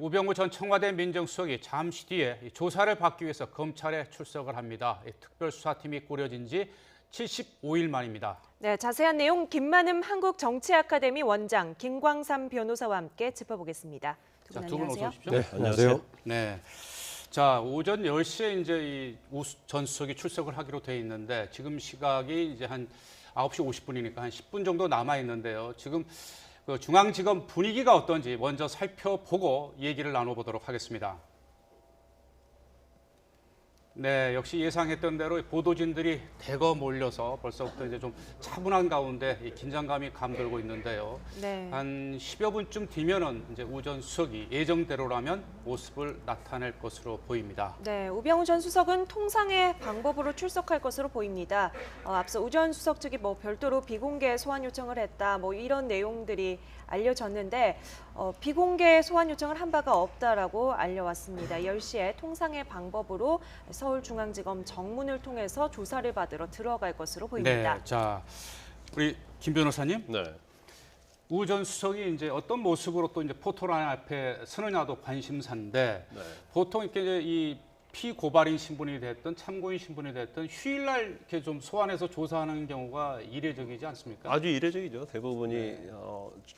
우병우 전 청와대 민정수석이 잠시 뒤에 조사를 받기 위해서 검찰에 출석을 합니다. 특별수사팀이 꾸려진 지 75일 만입니다. 네, 자세한 내용 김만흠 한국정치아카데미 원장 김광삼 변호사와 함께 짚어보겠습니다. 두 분 안녕하세요. 어서 오십시오. 네, 안녕하세요. 네. 자, 오전 10시에 이제 이 우 전 수석이 출석을 하기로 돼 있는데 지금 시각이 이제 한 9시 50분이니까 한 10분 정도 남아 있는데요. 지금 그 중앙지검 분위기가 어떤지 먼저 살펴보고 얘기를 나눠보도록 하겠습니다. 네, 역시 예상했던 대로 보도진들이 대거 몰려서 벌써부터 이제 좀 차분한 가운데 이 긴장감이 감돌고 있는데요. 네. 한 10여 분쯤 뒤면은 이제 우 전 수석이 예정대로라면 모습을 나타낼 것으로 보입니다. 네, 우병우 전 수석은 통상의 방법으로 출석할 것으로 보입니다. 앞서 우 전 수석 측이 별도로 비공개 소환 요청을 했다, 이런 내용들이 알려졌는데 비공개 소환 요청을 한 바가 없다라고 알려왔습니다. 10시에 통상의 방법으로 서울중앙지검 정문을 통해서 조사를 받으러 들어갈 것으로 보입니다. 네, 자 우리 김 변호사님, 네. 우 전 수석이 이제 어떤 모습으로 또 이제 포토라인 앞에 서느냐도 관심사인데 네. 보통 이렇게 이 피고발인 신분이 됐든 참고인 신분이 됐든 휴일날 이렇게 좀 소환해서 조사하는 경우가 이례적이지 않습니까? 아주 이례적이죠. 대부분이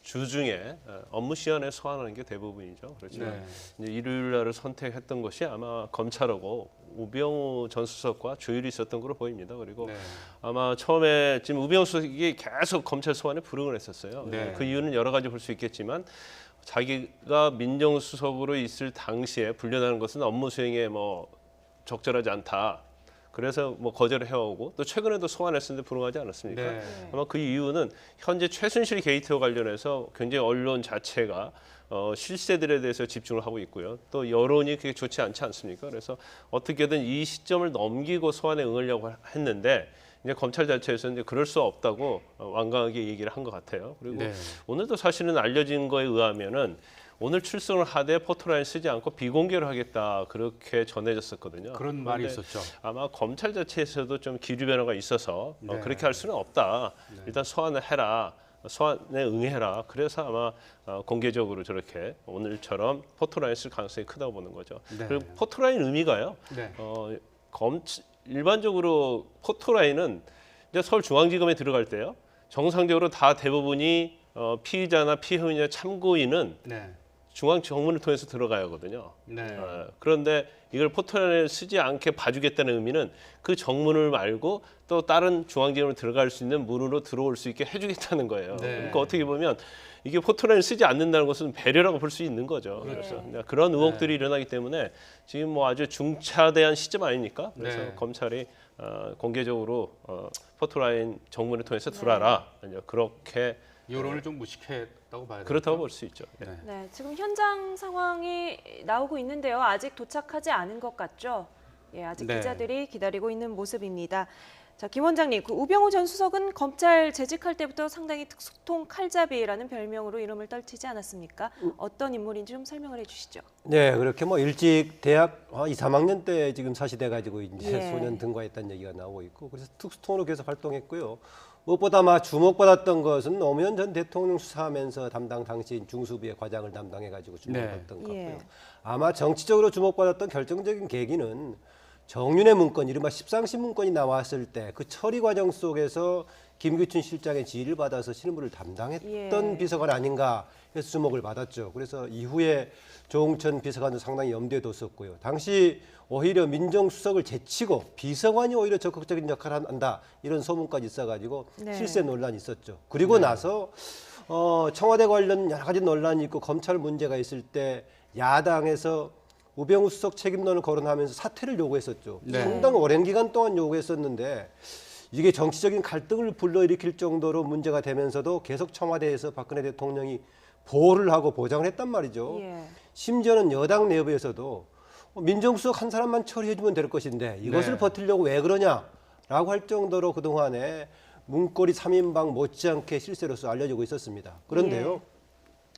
주중에 업무 시간에 소환하는 게 대부분이죠. 그렇지만 이제 일요일 날을 선택했던 것이 아마 검찰하고 우병우 전 수석과 조율이 있었던 걸로 보입니다. 그리고 아마 처음에 지금 우병우 수석이 계속 검찰 소환에 불응을 했었어요. 그 이유는 여러 가지 볼 수 있겠지만 자기가 민정수석으로 있을 당시에 불려나는 것은 업무 수행에 적절하지 않다. 그래서 거절을 해오고 또 최근에도 소환했었는데 불응하지 않았습니까? 네. 아마 그 이유는 현재 최순실 게이트와 관련해서 굉장히 언론 자체가 실세들에 대해서 집중을 하고 있고요. 또 여론이 그게 좋지 않지 않습니까? 그래서 어떻게든 이 시점을 넘기고 소환에 응하려고 했는데 이제 검찰 자체에서 이제 그럴 수 없다고 완강하게 얘기를 한 것 같아요. 그리고 오늘도 사실은 알려진 거에 의하면은 오늘 출석을 하되 포토라인 쓰지 않고 비공개로 하겠다 그렇게 전해졌었거든요. 그런 말이 있었죠. 아마 검찰 자체에서도 좀 기류 변화가 있어서 그렇게 할 수는 없다. 일단 소환을 해라. 소환에 응해라. 그래서 아마 공개적으로 저렇게 오늘처럼 포토라인 쓸 가능성이 크다고 보는 거죠. 그리고 포토라인 의미가요. 일반적으로 포토라인은 이제 서울중앙지검에 들어갈 때요. 정상적으로 다 대부분이 피의자나 피해인이나 참고인은 중앙 정문을 통해서 들어가야 하거든요. 그런데 이걸 포토라인을 쓰지 않게 봐주겠다는 의미는 그 정문을 말고 또 다른 중앙지검으로 들어갈 수 있는 문으로 들어올 수 있게 해주겠다는 거예요. 그러니까 어떻게 보면 이게 포토라인을 쓰지 않는다는 것은 배려라고 볼 수 있는 거죠. 그래서 그런 의혹들이 일어나기 때문에 지금 아주 중차대한 시점 아닙니까? 그래서 검찰이 공개적으로 포토라인 정문을 통해서 들어와라. 그렇게 여론을 좀 무식했다고 봐야 되죠. 그렇다고 볼 수 있죠. 네, 지금 현장 상황이 나오고 있는데요. 아직 도착하지 않은 것 같죠? 아직 기자들이 기다리고 있는 모습입니다. 자, 김 원장님, 그 우병우 전 수석은 검찰 재직할 때부터 상당히 특수통 칼잡이라는 별명으로 이름을 떨치지 않았습니까? 어떤 인물인지 좀 설명을 해주시죠. 네, 그렇게 일찍 대학 2, 3학년 때 지금 사시돼 가지고 이제 소년 등과했다는 얘기가 나오고 있고, 그래서 특수통으로 계속 활동했고요. 무엇보다 주목받았던 것은 노무현 전 대통령 수사하면서 담당 당시인 중수부의 과장을 담당해 가지고 주목받았던 것 같고요. 아마 정치적으로 주목받았던 결정적인 계기는 정윤회 문건, 이른바 십상시 문건이 나왔을 때 그 처리 과정 속에서 김규춘 실장의 지휘를 받아서 실무를 담당했던 비서관 아닌가 해서 주목을 받았죠. 그래서 이후에 조홍천 비서관도 상당히 염두에 뒀었고요. 당시 오히려 민정수석을 제치고 비서관이 오히려 적극적인 역할을 한다, 이런 소문까지 있어가지고 실세 논란이 있었죠. 그리고 나서 청와대 관련 여러 가지 논란이 있고 검찰 문제가 있을 때 야당에서 우병우 수석 책임론을 거론하면서 사퇴를 요구했었죠. 상당히 오랜 기간 동안 요구했었는데 이게 정치적인 갈등을 불러일으킬 정도로 문제가 되면서도 계속 청와대에서 박근혜 대통령이 보호를 하고 보장을 했단 말이죠. 심지어는 여당 내부에서도 민정수석 한 사람만 처리해주면 될 것인데 이것을 버티려고 왜 그러냐라고 할 정도로 그동안에 문고리 3인방 못지않게 실세로서 알려지고 있었습니다. 그런데요,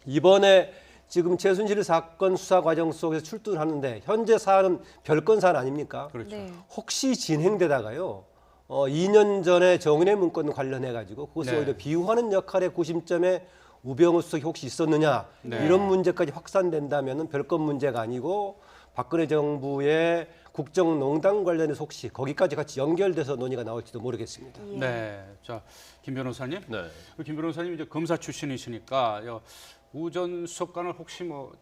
이번에 지금 최순실 사건 수사 과정 속에서 출두하는데 현재 사안은 별건 사안 아닙니까? 그렇죠. 혹시 진행되다가요, 2년 전에 정윤회 문건 관련해 가지고 그것을 오히려 비유하는 역할의 구심점에 우병우 수석이 혹시 있었느냐 네. 이런 문제까지 확산된다면은 별건 문제가 아니고 박근혜 정부의 국정농단 관련해서 혹시 거기까지 같이 연결돼서 논의가 나올지도 모르겠습니다. 예. 네. 자, 김 변호사님. 네. 김 변호사님 이제 검사 출신이시니까 우 전 수석과는 혹시 뭐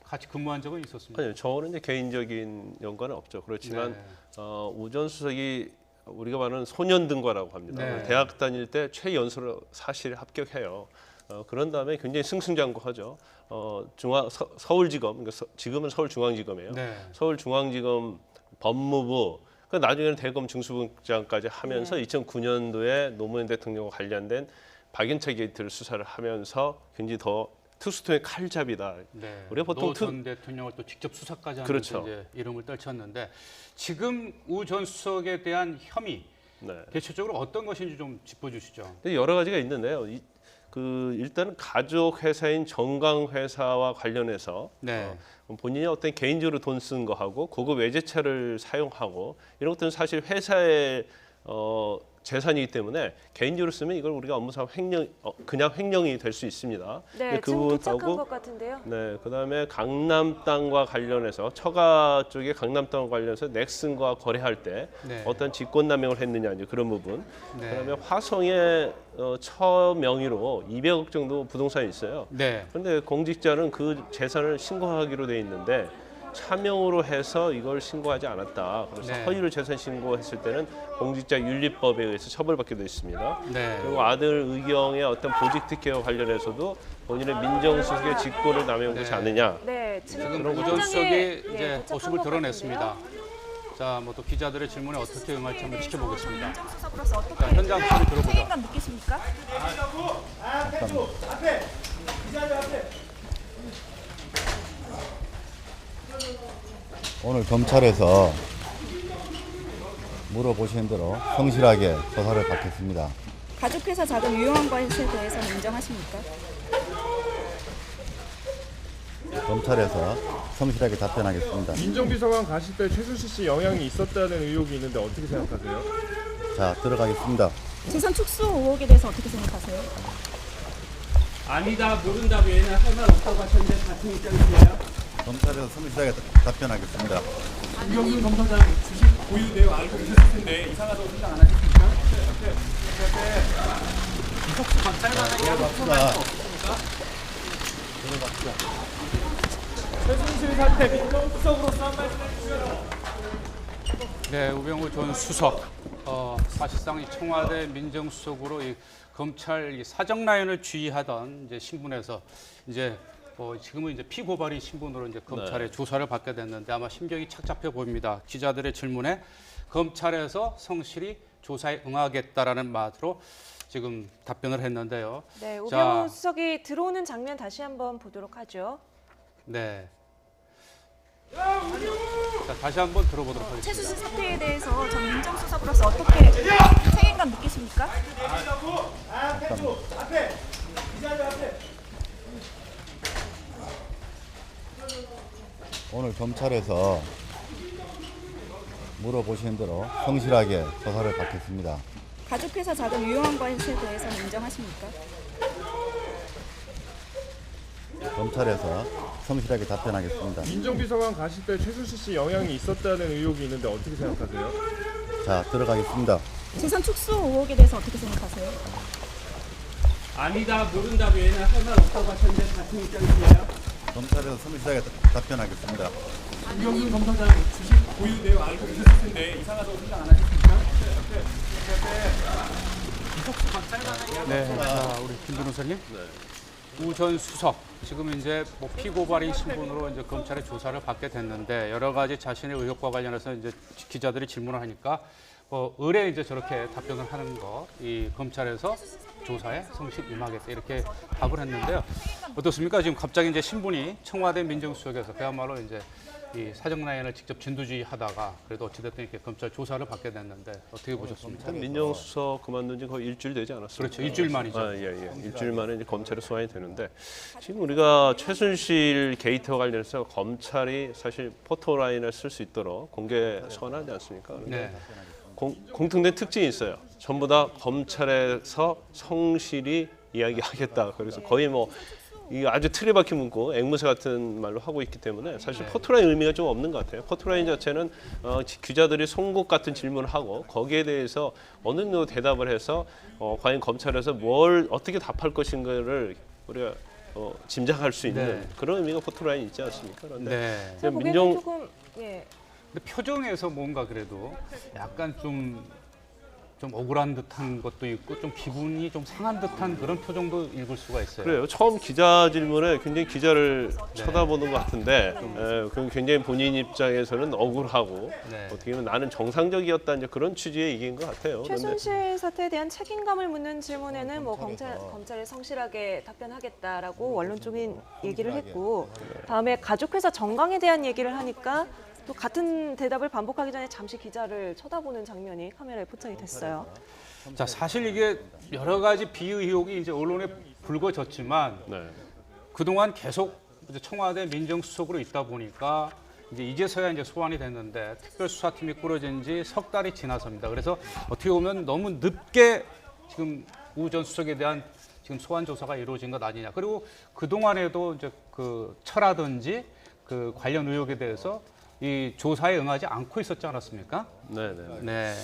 같이 근무한 적은 있었습니까? 아니요, 저는 이제 개인적인 연관은 없죠. 그렇지만 네. 우 전 수석이 우리가 말하는 소년등과라고 합니다. 네. 대학 다닐 때 최연소로 사실 합격해요. 그런 다음에 굉장히 승승장구하죠. 서울지검, 그러니까 지금은 서울중앙지검이에요. 네. 서울중앙지검 법무부, 그 나중에는 대검 중수부장까지 하면서 네. 2009년도에 노무현 대통령과 관련된 박연차 게이트를 수사를 하면서 굉장히 더 특수통의 칼잡이다. 네. 우리가 보통 노전 대통령을 또 직접 수사까지 하면서 그렇죠. 이제 이름을 떨쳤는데 지금 우 전 수석에 대한 혐의 네. 대체적으로 어떤 것인지 좀 짚어주시죠. 근데 여러 가지가 있는데요. 일단은 가족 회사인 정강회사와 관련해서 네. 본인이 어떤 개인적으로 돈 쓴 거하고 고급 외제차를 사용하고 이런 것들은 사실 회사의 재산이기 때문에 개인적으로 쓰면 이걸 우리가 업무상 그냥 횡령이 될 수 있습니다. 네, 그 지금 도착한 부분하고 것 같은데요. 네, 그다음에 강남 땅과 관련해서 처가 쪽에 강남 땅과 관련해서 넥슨과 거래할 때 네. 어떤 직권남용을 했느냐 이제 그런 부분. 네. 그다음에 화성에 처 명의로 200억 정도 부동산이 있어요. 네. 그런데 공직자는 그 재산을 신고하기로 돼 있는데 차명으로 해서 이걸 신고하지 않았다. 그래서 네. 허위로 재산 신고했을 때는 공직자 윤리법에 의해서 처벌받게 돼 있습니다. 네. 그리고 아들 의경의 어떤 보직 특혜와 관련해서도 본인의 민정수석의 직권을 남용하지 네. 않느냐. 네, 지금 지금 우 전 수석이 현장에, 이제 도착한 모습을 것 드러냈습니다. 같은데요. 자, 뭐 또 기자들의 질문에 어떻게 응할지 한번 지켜보겠습니다. 민정수석으로서 어떻게 자, 현장 소리 들어보죠. 책임감 느끼십니까? 오늘 검찰에서 물어보신 대로 성실하게 조사를 받겠습니다. 가족회사 자금 유용한 것에 대해서는 인정하십니까? 검찰에서 성실하게 답변하겠습니다. 민정비서관 가실 때 최순실 씨 영향이 있었다는 의혹이 있는데 어떻게 생각하세요? 자, 들어가겠습니다. 재산 축소 의혹에 대해서 어떻게 생각하세요? 아니다 모른다 외에는 할 말 없다고 하셨는데 같은 입장이세요? 검찰에서 성실하게 답변하겠습니다. 김경준 검사장 주식 보유 내용 알고 계셨을 텐데 이상하다고 생각 안 하셨습니까? 이석수 감찰관에게 들어갑시다. 최순실 사태 민정수석으로서 한 말씀 해주세요. 네, 우병우 전 수석 사실상 이 청와대 민정수석으로 이 검찰 이 사정 라인을 지휘하던 이제 신분에서 이제 지금은 이제 피고발인 신분으로 이제 검찰의 조사를 받게 됐는데 아마 심경이 착잡해 보입니다. 기자들의 질문에 검찰에서 성실히 조사에 응하겠다라는 말로 지금 답변을 했는데요. 네, 우병우 자. 수석이 들어오는 장면 다시 한번 보도록 하죠. 네. 자, 다시 한번 들어보도록 하겠습니다. 최순실 사태에 대해서 전 민정수석으로서 어떻게 책임감 느끼십니까? 오늘 검찰에서 물어보신 대로 성실하게 조사를 받겠습니다. 가족회사 자금 유용한 것에 대해서는 인정하십니까? 검찰에서 성실하게 답변하겠습니다. 민정비서관 가실 때 최순실 씨 영향이 있었다는 의혹이 있는데 어떻게 생각하세요? 자, 들어가겠습니다. 재산 축소 의혹에 대해서 어떻게 생각하세요? 아니다 모른다 외에는 할 말 없다고 하셨는데 같은 입장이세요? 검찰에서 성실하게 답변하겠습니다. 김경준 검사장 주식 보유 내용 알고 계셨을 텐데 이상하다고 생각 안 하셨습니까? 이석수 감찰관에게 네, 자, 우리 김 변호사님. 우 전 수석 지금 이제 뭐 피고발인 신분으로 이제 검찰의 조사를 받게 됐는데 여러 가지 자신의 의혹과 관련해서 이제 기자들이 질문을 하니까 의뢰 이제 저렇게 답변을 하는 거 이 검찰에서 조사에 성실 임하겠다 이렇게 답을 했는데요. 어떻습니까? 지금 갑자기 이제 신분이 청와대 민정수석에서 그야말로 이제 이 사정 라인을 직접 진두지휘하다가 그래도 어찌됐든 이렇게 검찰 조사를 받게 됐는데 어떻게 보셨습니까? 민정수석 그만둔 지 거의 일주일 되지 않았습니까? 그렇죠. 일주일 만이죠. 예. 일주일 만에 이제 검찰에 소환이 되는데 지금 우리가 최순실 게이트와 관련해서 검찰이 사실 포토라인을 쓸 수 있도록 공개 소환하지 않습니까? 그런데 네. 공통된 특징이 있어요. 전부 다 검찰에서 성실히 이야기하겠다. 그래서 거의 뭐 이 아주 틀에 박힌 문구, 앵무새 같은 말로 하고 있기 때문에 사실 포토라인 의미가 좀 없는 것 같아요. 포토라인 자체는 기자들이 송곳 같은 질문을 하고 거기에 대해서 어느 정도 대답을 해서 과연 검찰에서 뭘 어떻게 답할 것인가를 우리가 짐작할 수 있는 그런 의미가 포토라인이 있지 않습니까? 그런데 제가 보기에는 조금 근데 표정에서 뭔가 그래도 약간 좀 억울한 듯한 것도 있고 좀 기분이 좀 상한 듯한 그런 표정도 읽을 수가 있어요. 그래요. 처음 기자 질문에 굉장히 기자를 쳐다보는 것 같은데 그럼 굉장히 본인 입장에서는 억울하고 어떻게 보면 나는 정상적이었다 이제 그런 취지의 얘기인 것 같아요. 최순실 사태에 대한 책임감을 묻는 질문에는 뭐 검찰이 성실하게 답변하겠다라고 원론적인 얘기를 했고 다음에 가족회사 정강에 대한 얘기를 하니까 또 같은 대답을 반복하기 전에 잠시 기자를 쳐다보는 장면이 카메라에 포착이 됐어요. 자, 사실 이게 여러 가지 비의혹이 이제 언론에 불거졌지만 그동안 계속 이제 청와대 민정수석으로 있다 보니까 이제서야 이제 소환이 됐는데 특별수사팀이 꾸려진 지 석 달이 지나섭니다. 그래서 어떻게 보면 너무 늦게 지금 우 전 수석에 대한 지금 소환 조사가 이루어진 것 아니냐. 그리고 그 동안에도 이제 그 처라든지 그 관련 의혹에 대해서 이 조사에 응하지 않고 있었지 않았습니까? 네.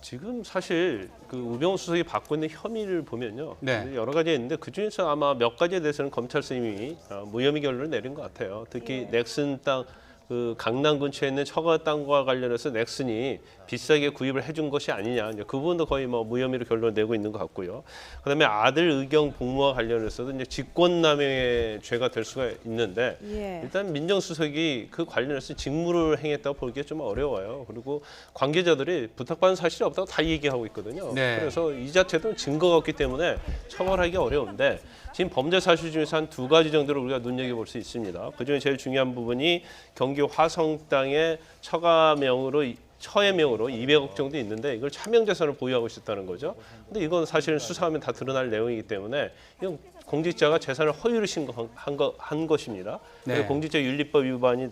지금 사실 그 우병우 수석이 받고 있는 혐의를 보면요, 네. 여러 가지 있는데 그 중에서 아마 몇 가지에 대해서는 검찰 이미 무혐의 결론을 내린 것 같아요. 특히 넥슨 땅, 그 강남 근처에 있는 처가 땅과 관련해서 넥슨이 비싸게 구입을 해준 것이 아니냐, 이제 그 부분도 거의 뭐 무혐의로 결론을 내고 있는 것 같고요. 그다음에 아들 의경 복무와 관련해서도 이제 직권남용의 죄가 될 수가 있는데 일단 민정수석이 그 관련해서 직무를 행했다고 보기가 좀 어려워요. 그리고 관계자들이 부탁받은 사실이 없다고 다 얘기하고 있거든요. 그래서 이 자체도 증거가 없기 때문에 처벌하기 어려운데 지금 범죄 사실 중에서 한 두 가지 정도를 우리가 눈여겨볼 수 있습니다. 그중에 제일 중요한 부분이 경기 화성 땅의 처의 명으로 200억 정도 있는데 이걸 차명재산을 보유하고 있었다는 거죠. 근데 이건 사실은 수사하면 다 드러날 내용이기 때문에 이건 공직자가 재산을 허위로 신고한 것입니다. 그래서 공직자윤리법 위반이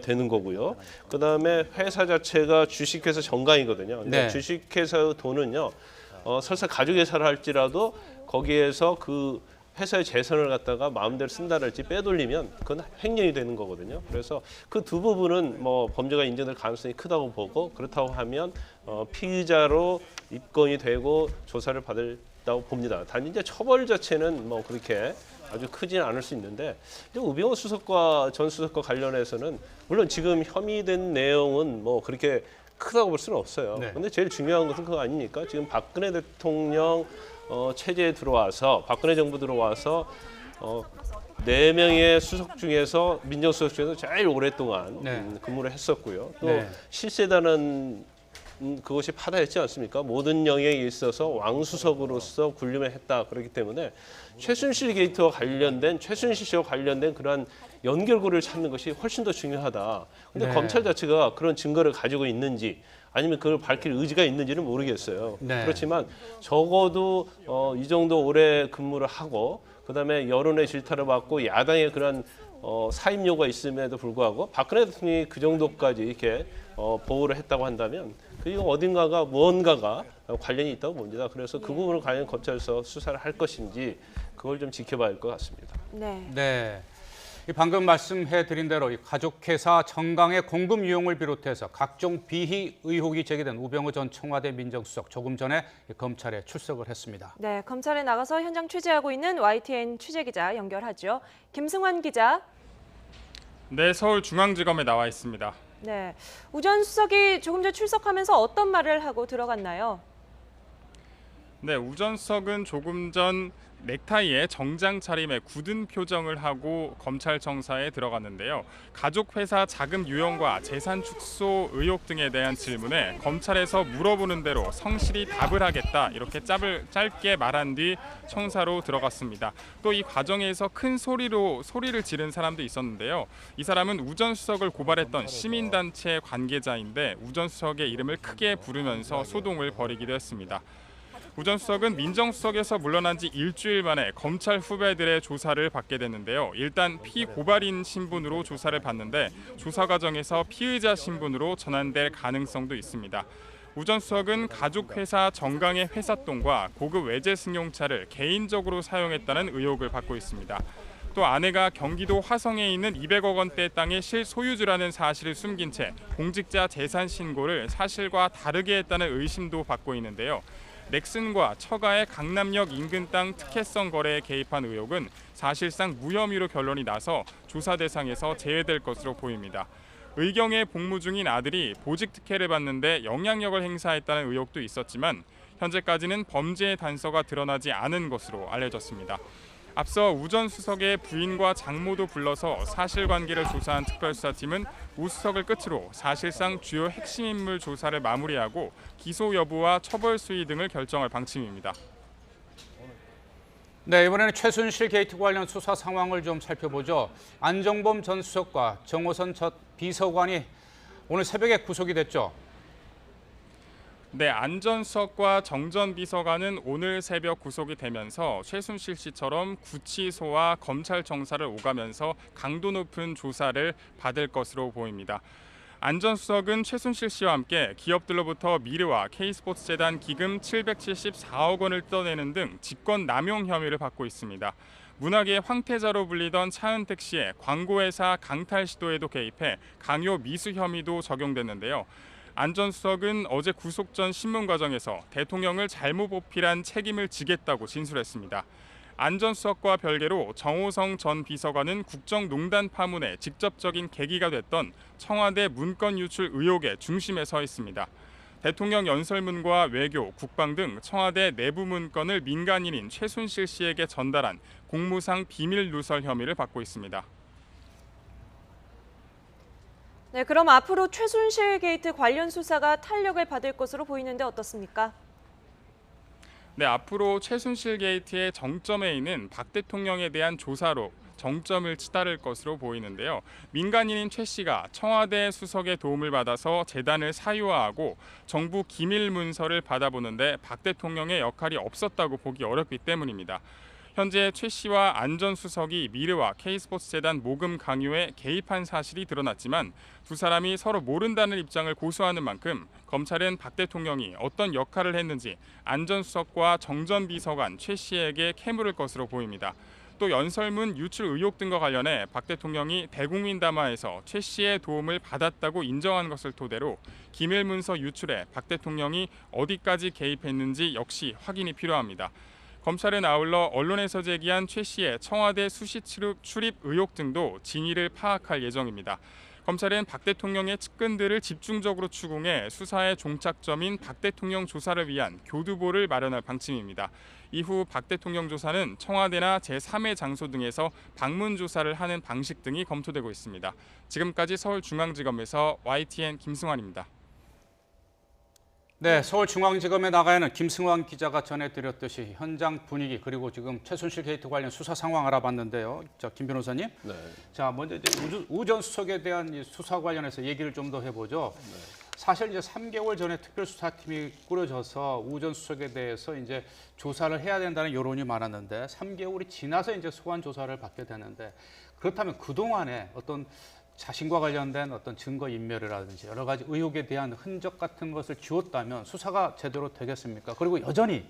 되는 거고요. 그다음에 회사 자체가 주식회사 정강이거든요. 근데 주식회사 돈은요, 설사 가족회사를 할지라도 거기에서 그 회사의 재산을 갖다가 마음대로 쓴다랄지 빼돌리면 그건 횡령이 되는 거거든요. 그래서 그 두 부분은 뭐 범죄가 인정될 가능성이 크다고 보고 그렇다고 하면 피의자로 입건이 되고 조사를 받았다고 봅니다. 단지 이제 처벌 자체는 뭐 그렇게 아주 크지는 않을 수 있는데 우병우 수석과 전 수석과 관련해서는 물론 지금 혐의된 내용은 뭐 그렇게 크다고 볼 수는 없어요. 그런데 제일 중요한 것은 그거 아닙니까? 지금 박근혜 대통령 체제에 들어와서 박근혜 정부 들어와서 4명의 수석 중에서 민정수석 중에서 제일 오랫동안 근무를 했었고요. 또 실세다는 그것이 파다했지 않습니까? 모든 영역에 있어서 왕수석으로서 군림을 했다. 그렇기 때문에 최순실 게이트와 관련된 최순실 씨와 관련된 그러한 연결고리를 찾는 것이 훨씬 더 중요하다. 근데 검찰 자체가 그런 증거를 가지고 있는지 아니면 그걸 밝힐 의지가 있는지는 모르겠어요. 그렇지만 적어도 이 정도 오래 근무를 하고 그다음에 여론의 질타를 받고 야당의 그런 사임 요구가 있음에도 불구하고 박근혜 대통령이 그 정도까지 이렇게 보호를 했다고 한다면 그리고 어딘가가 무언가가 관련이 있다고 봅니다. 그래서 그 부분을 과연 검찰에서 수사를 할 것인지 그걸 좀 지켜봐야 할 것 같습니다. 네. 방금 말씀해드린 대로 가족회사 정강의 공급 유용을 비롯해서 각종 비희 의혹이 제기된 우병우 전 청와대 민정수석 조금 전에 검찰에 출석을 했습니다. 네, 검찰에 나가서 현장 취재하고 있는 YTN 취재기자 연결하죠. 김승환 기자. 네, 서울중앙지검에 나와 있습니다. 네, 우 전 수석이 조금 전 출석하면서 어떤 말을 하고 들어갔나요? 네, 우 전 수석은 조금 전 넥타이에 정장 차림에 굳은 표정을 하고 검찰청사에 들어갔는데요. 가족회사 자금 유용과 재산 축소 의혹 등에 대한 질문에 검찰에서 물어보는 대로 성실히 답을 하겠다 이렇게 짧게 말한 뒤 청사로 들어갔습니다. 또 이 과정에서 큰 소리를 지른 사람도 있었는데요. 이 사람은 우 전 수석을 고발했던 시민단체 관계자인데 우 전 수석의 이름을 크게 부르면서 소동을 벌이기도 했습니다. 우 전 수석은 민정수석에서 물러난 지 일주일 만에 검찰 후배들의 조사를 받게 됐는데요. 일단 피고발인 신분으로 조사를 받는데 조사 과정에서 피의자 신분으로 전환될 가능성도 있습니다. 우 전 수석은 가족 회사 정강의 회삿돈과 고급 외제 승용차를 개인적으로 사용했다는 의혹을 받고 있습니다. 또 아내가 경기도 화성에 있는 200억 원대 땅의 실소유주라는 사실을 숨긴 채 공직자 재산 신고를 사실과 다르게 했다는 의심도 받고 있는데요. 넥슨과 처가의 강남역 인근 땅 특혜성 거래에 개입한 의혹은 사실상 무혐의로 결론이 나서 조사 대상에서 제외될 것으로 보입니다. 의경에 복무 중인 아들이 보직 특혜를 받는데 영향력을 행사했다는 의혹도 있었지만 현재까지는 범죄의 단서가 드러나지 않은 것으로 알려졌습니다. 앞서 우 전 수석의 부인과 장모도 불러서 사실관계를 조사한 특별수사팀은 우 수석을 끝으로 사실상 주요 핵심 인물 조사를 마무리하고 기소 여부와 처벌 수위 등을 결정할 방침입니다. 네, 이번에는 최순실 게이트 관련 수사 상황을 좀 살펴보죠. 안정범 전 수석과 정호선 전 비서관이 오늘 새벽에 구속이 됐죠. 네, 안 전 수석과 정 전 비서관은 오늘 새벽 구속이 되면서 최순실 씨처럼 구치소와 검찰청사를 오가면서 강도 높은 조사를 받을 것으로 보입니다. 안 전 수석은 최순실 씨와 함께 기업들로부터 미르와 K스포츠재단 기금 774억 원을 뜯어내는 등 직권 남용 혐의를 받고 있습니다. 문학의 황태자로 불리던 차은택 씨의 광고회사 강탈 시도에도 개입해 강요 미수 혐의도 적용됐는데요. 안 전 수석은 어제 구속 전 신문 과정에서 대통령을 잘못 보필한 책임을 지겠다고 진술했습니다. 안 전 수석과 별개로 정호성 전 비서관은 국정농단 파문에 직접적인 계기가 됐던 청와대 문건 유출 의혹의 중심에 서 있습니다. 대통령 연설문과 외교, 국방 등 청와대 내부 문건을 민간인인 최순실 씨에게 전달한 공무상 비밀 누설 혐의를 받고 있습니다. 네, 그럼 앞으로 최순실 게이트 관련 수사가 탄력을 받을 것으로 보이는데 어떻습니까? 네, 앞으로 최순실 게이트의 정점에 있는 박 대통령에 대한 조사로 정점을 치달을 것으로 보이는데요. 민간인인 최 씨가 청와대 수석의 도움을 받아서 재단을 사유화하고 정부 기밀 문서를 받아보는데 박 대통령의 역할이 없었다고 보기 어렵기 때문입니다. 현재 최 씨와 안 전 수석이 미르와 K스포츠재단 모금 강요에 개입한 사실이 드러났지만 두 사람이 서로 모른다는 입장을 고수하는 만큼 검찰은 박 대통령이 어떤 역할을 했는지 안 전 수석과 정 전 비서관 최 씨에게 캐물을 것으로 보입니다. 또 연설문 유출 의혹 등과 관련해 박 대통령이 대국민 담화에서 최 씨의 도움을 받았다고 인정한 것을 토대로 기밀 문서 유출에 박 대통령이 어디까지 개입했는지 역시 확인이 필요합니다. 검찰은 아울러 언론에서 제기한 최 씨의 청와대 수시 출입 의혹 등도 진위를 파악할 예정입니다. 검찰은 박 대통령의 측근들을 집중적으로 추궁해 수사의 종착점인 박 대통령 조사를 위한 교두보를 마련할 방침입니다. 이후 박 대통령 조사는 청와대나 제3의 장소 등에서 방문 조사를 하는 방식 등이 검토되고 있습니다. 지금까지 서울중앙지검에서 YTN 김승환입니다. 네, 서울중앙지검에 나가 있는 김승환 기자가 전해드렸듯이 현장 분위기 그리고 지금 최순실 게이트 관련 수사 상황 알아봤는데요. 자, 김 변호사님. 네. 자, 먼저 이제 우 전 수석에 대한 이 수사 관련해서 얘기를 좀 더 해보죠. 네. 사실 이제 3개월 전에 특별수사팀이 꾸려져서 우 전 수석에 대해서 이제 조사를 해야 된다는 여론이 많았는데 3개월이 지나서 이제 소환 조사를 받게 되는데 그렇다면 그 동안에 어떤 자신과 관련된 어떤 증거 인멸이라든지 여러 가지 의혹에 대한 흔적 같은 것을 지웠다면 수사가 제대로 되겠습니까? 그리고 여전히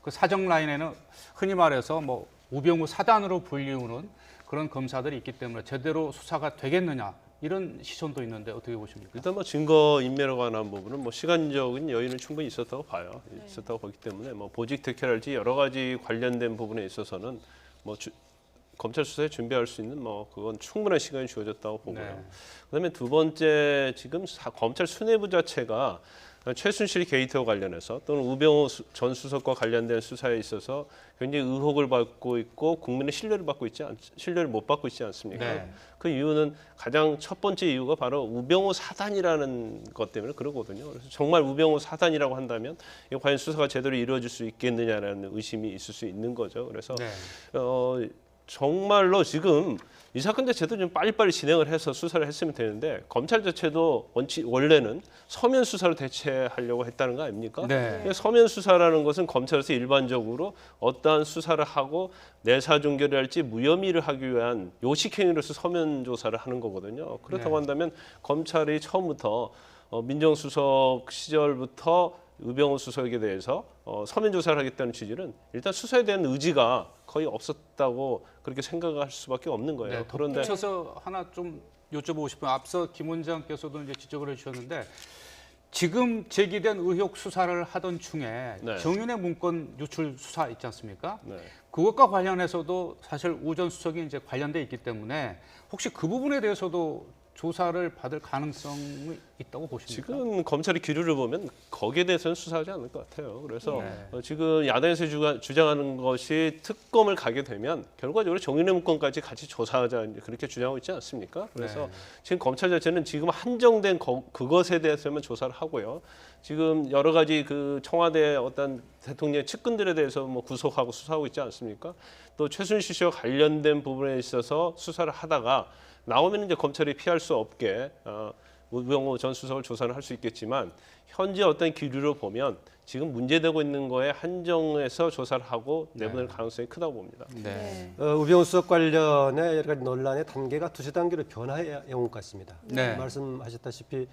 그 사정 라인에는 흔히 말해서 뭐 우병우 사단으로 불리우는 그런 검사들이 있기 때문에 제대로 수사가 되겠느냐 이런 시선도 있는데 어떻게 보십니까? 일단 뭐 증거 인멸에 관한 부분은 뭐 시간적인 여유는 충분히 있었다고 봐요. 있었다고 보기 때문에 뭐 보직 특혜랄지 여러 가지 관련된 부분에 있어서는 뭐 검찰 수사에 준비할 수 있는 뭐 그건 충분한 시간이 주어졌다고 보고요. 네. 그다음에 두 번째 지금 검찰 수뇌부 자체가 최순실 게이트와 관련해서 또는 우병우 전 수석과 관련된 수사에 있어서 굉장히 의혹을 받고 있고 국민의 신뢰를 못 받고 있지 않습니까? 네. 그 이유는 가장 첫 번째 이유가 바로 우병우 사단이라는 것 때문에 그러거든요. 그래서 정말 우병우 사단이라고 한다면 이거 과연 수사가 제대로 이루어질 수 있겠느냐라는 의심이 있을 수 있는 거죠. 그래서 네. 정말로 지금 이 사건 자체도 좀 빨리빨리 진행을 해서 수사를 했으면 되는데 검찰 자체도 원래는 서면 수사로 대체하려고 했다는 거 아닙니까? 네. 서면 수사라는 것은 검찰에서 일반적으로 어떠한 수사를 하고 내사 종결을 할지 무혐의를 하기 위한 요식행위로서 서면 조사를 하는 거거든요. 그렇다고 네. 한다면 검찰이 처음부터 민정수석 시절부터 우병우 수석에 대해서 서면 조사를 하겠다는 취지는 일단 수사에 대한 의지가 거의 없었다고 그렇게 생각할 수밖에 없는 거예요. 네, 그런데 덧붙여서 하나 좀 여쭤보고 싶어요. 앞서 김 원장께서도 이제 지적을 해주셨는데 지금 제기된 의혹 수사를 하던 중에 네. 정윤의 문건 유출 수사 있지 않습니까? 네. 그것과 관련해서도 사실 우 전 수석이 이제 관련돼 있기 때문에 혹시 그 부분에 대해서도 조사를 받을 가능성이 있다고 보십니까? 지금 검찰의 기류를 보면 거기에 대해서는 수사하지 않을 것 같아요. 그래서 네. 지금 야당에서 주장하는 것이 특검을 가게 되면 결과적으로 정윤의 문건까지 같이 조사하자 그렇게 주장하고 있지 않습니까? 그래서 네. 지금 검찰 자체는 지금 한정된 그것에 대해서만 조사를 하고요. 지금 여러 가지 그 청와대 어떤 대통령의 측근들에 대해서 뭐 구속하고 수사하고 있지 않습니까? 또 최순실 씨와 관련된 부분에 있어서 수사를 하다가 나오면 이제 검찰이 피할 수 없게 우병우 전 수석을 조사를 할 수 있겠지만 현재 어떤 기류로 보면 지금 문제되고 있는 거에 한정해서 조사를 하고 내보낼 가능성이 크다고 봅니다. 네. 우병우 수석 관련해 여러 가지 논란의 단계가 두세 단계로 변화해 온 것 같습니다. 네. 말씀하셨다시피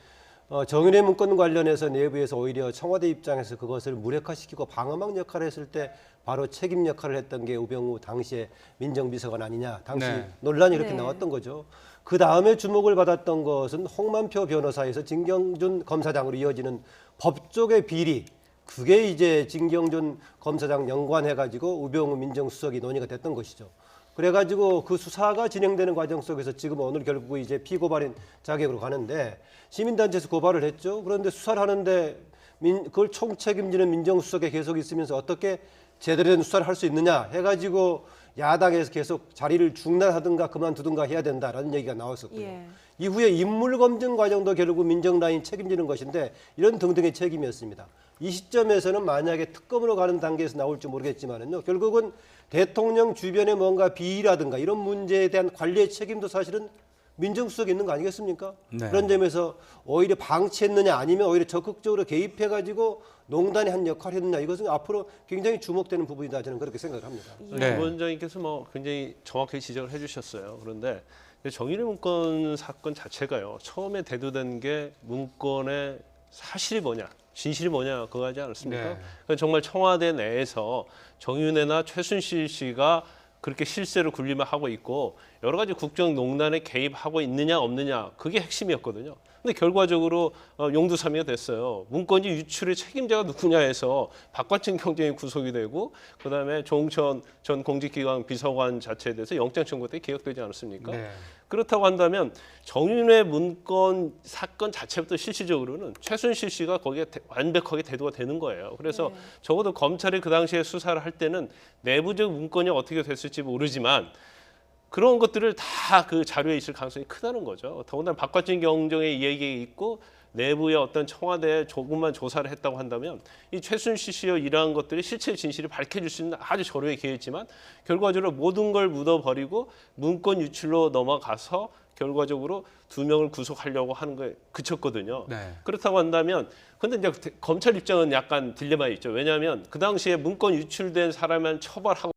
정윤회 문건 관련해서 내부에서 오히려 청와대 입장에서 그것을 무력화시키고 방어막 역할을 했을 때 바로 책임 역할을 했던 게 우병우 당시의 민정비서관 아니냐. 당시 네. 논란이 이렇게 네. 나왔던 거죠. 그 다음에 주목을 받았던 것은 홍만표 변호사에서 진경준 검사장으로 이어지는 법조계 비리. 그게 이제 진경준 검사장 연관해가지고 우병우 민정수석이 논의가 됐던 것이죠. 그래가지고 그 수사가 진행되는 과정 속에서 지금 오늘 결국 이제 피고발인 자격으로 가는데 시민단체에서 고발을 했죠. 그런데 수사를 하는데 그걸 총책임지는 민정수석에 계속 있으면서 어떻게 제대로 된 수사를 할 수 있느냐 해가지고 야당에서 계속 자리를 중단하든가 그만두든가 해야 된다라는 얘기가 나왔었고요. 예. 이후에 인물검증 과정도 결국 민정라인 책임지는 것인데 이런 등등의 책임이었습니다. 이 시점에서는 만약에 특검으로 가는 단계에서 나올지 모르겠지만은요. 결국은 대통령 주변에 뭔가 비리라든가 이런 문제에 대한 관리의 책임도 사실은 민정수석이 있는 거 아니겠습니까? 네. 그런 점에서 오히려 방치했느냐 아니면 오히려 적극적으로 개입해가지고 농단이 한 역할을 했느냐 이것은 앞으로 굉장히 주목되는 부분이다 저는 그렇게 생각을 합니다. 네. 임 원장님께서 뭐 굉장히 정확하게 지적을 해주셨어요. 그런데 정윤회 문건 사건 자체가요. 처음에 대두된 게 문건의 사실이 뭐냐, 진실이 뭐냐 그거 하지 않았습니까? 네. 그러니까 정말 청와대 내에서 정윤회나 최순실 씨가 그렇게 실세를 군림하고 있고 여러 가지 국정농단에 개입하고 있느냐 없느냐 그게 핵심이었거든요. 근데 결과적으로 용두사미가 됐어요. 문건이 유출의 책임자가 누구냐 해서 박관진 경정이 구속이 되고 그다음에 조홍천 전 공직기강 비서관 자체에 대해서 영장 청구 때 기각되지 않았습니까? 네. 그렇다고 한다면 정윤회 문건 사건 자체부터 실질적으로는 최순실 씨가 거기에 완벽하게 대두가 되는 거예요. 그래서 적어도 검찰이 그 당시에 수사를 할 때는 내부적 문건이 어떻게 됐을지 모르지만 그런 것들을 다 그 자료에 있을 가능성이 크다는 거죠. 더군다나 박관진 경정의 이야기가 있고 내부의 어떤 청와대에 조금만 조사를 했다고 한다면 이 최순실 씨와 이러한 것들이 실체 진실을 밝혀줄 수 있는 아주 절호의 기회였지만 결과적으로 모든 걸 묻어버리고 문건 유출로 넘어가서 결과적으로 2명을 구속하려고 하는 거에 그쳤거든요. 네. 그렇다고 한다면 근데 이제 검찰 입장은 약간 딜레마 있죠. 왜냐하면 그 당시에 문건 유출된 사람만 처벌하고